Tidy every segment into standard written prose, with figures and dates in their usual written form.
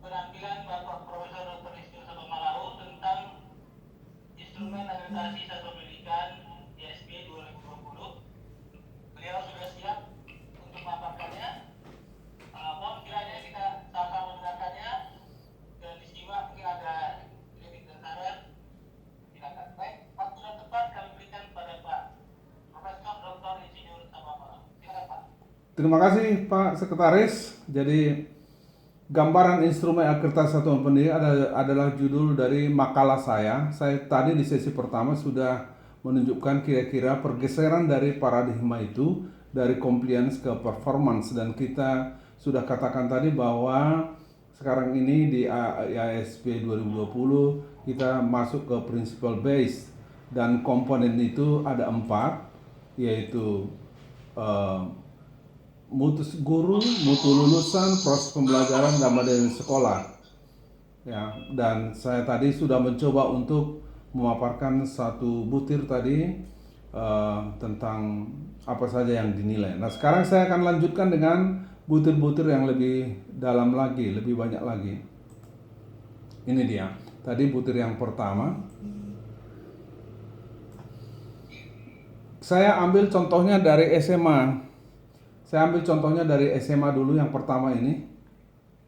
penampilan Bapak Profesor Dr. Istil Sabamalaho tentang instrumen akreditasi satuan pendidikan ISP 2020. Beliau sudah siap untuk memaparkannya. Mohon kiranya kita sama-sama mendengarkannya dan disimak, mungkin ada kritik dan saran. Silakan. Baik, waktu yang tepat kami berikan kepada Pak Profesor Dr. Insinyur Sabamalaho. Silakan Pak. Terima kasih Pak Sekretaris. Jadi gambaran instrumen akreditasi satuan pendidikan adalah judul dari makalah saya. Saya tadi di sesi pertama sudah menunjukkan kira-kira pergeseran dari paradigma itu dari compliance ke performance, dan kita sudah katakan tadi bahwa sekarang ini di IASP 2020 kita masuk ke principle based, dan komponen itu ada 4, yaitu mutu guru, mutu lulusan, proses pembelajaran, dan materi sekolah. Ya, dan saya tadi sudah mencoba untuk memaparkan satu butir tadi tentang apa saja yang dinilai. Nah, sekarang saya akan lanjutkan dengan butir-butir yang lebih dalam lagi, lebih banyak lagi. Ini dia. Tadi butir yang pertama. Saya ambil contohnya dari SMA. Saya ambil contohnya dari SMA dulu yang pertama ini.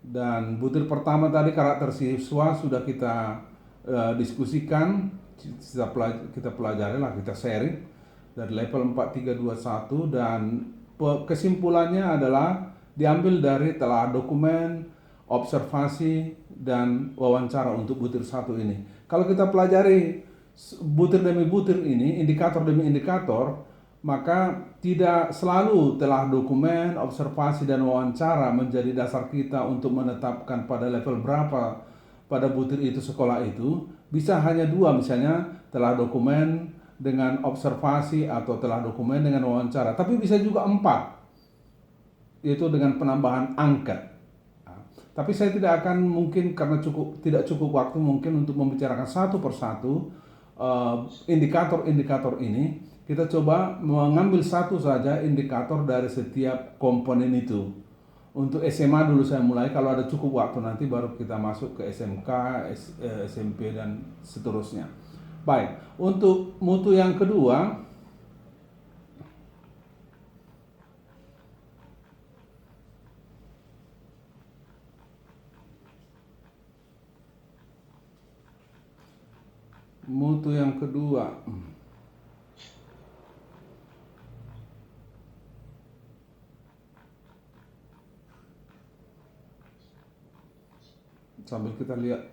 Dan butir pertama tadi karakter siswa sudah kita diskusikan, kita pelajari lah, kita sharing dari level 4321, dan kesimpulannya adalah diambil dari telah dokumen, observasi, dan wawancara untuk butir 1 ini. Kalau kita pelajari butir demi butir ini, indikator demi indikator, maka tidak selalu telah dokumen, observasi, dan wawancara menjadi dasar kita untuk menetapkan pada level berapa pada butir itu sekolah itu. Bisa hanya 2, misalnya telah dokumen dengan observasi atau telah dokumen dengan wawancara, tapi bisa juga 4, yaitu dengan penambahan angka. Tapi saya tidak akan mungkin, karena tidak cukup waktu mungkin untuk membicarakan satu persatu indikator-indikator ini. Kita coba mengambil satu saja indikator dari setiap komponen itu. Untuk SMA dulu saya mulai, kalau ada cukup waktu nanti baru kita masuk ke SMK, SMP, dan seterusnya. Baik, untuk mutu yang kedua, sambil kita lihat.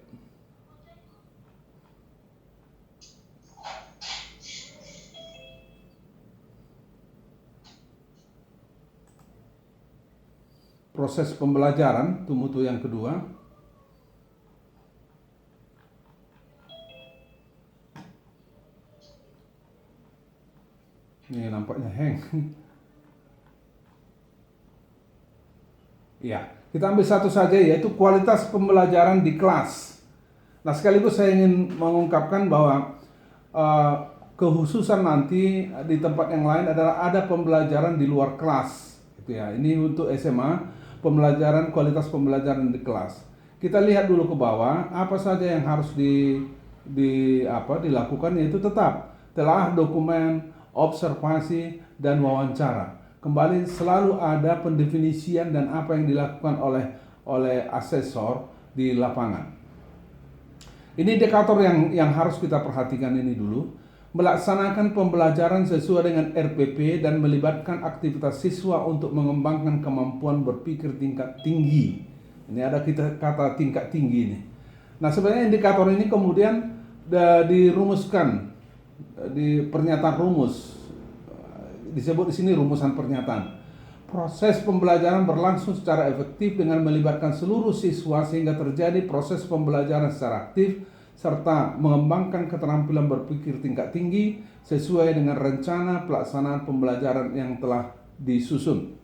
Proses pembelajaran, itu mutu yang kedua. Ini nampaknya hang. Ya, kita ambil satu saja, yaitu kualitas pembelajaran di kelas. Nah, sekaligus saya ingin mengungkapkan bahwa kehususan nanti di tempat yang lain adalah ada pembelajaran di luar kelas. Gitu ya. Ini untuk SMA, pembelajaran, kualitas pembelajaran di kelas. Kita lihat dulu ke bawah, apa saja yang harus dilakukan, yaitu tetap telah dokumen, observasi, dan wawancara. Kembali selalu ada pendefinisian dan apa yang dilakukan oleh asesor di lapangan. Ini indikator yang harus kita perhatikan ini dulu. Melaksanakan pembelajaran sesuai dengan RPP dan melibatkan aktivitas siswa untuk mengembangkan kemampuan berpikir tingkat tinggi. Ini ada kata tingkat tinggi ini. Nah, sebenarnya indikator ini kemudian dirumuskan di pernyataan rumus. Disebut di sini rumusan pernyataan. Proses pembelajaran berlangsung secara efektif dengan melibatkan seluruh siswa sehingga terjadi proses pembelajaran secara aktif serta mengembangkan keterampilan berpikir tingkat tinggi sesuai dengan rencana pelaksanaan pembelajaran yang telah disusun.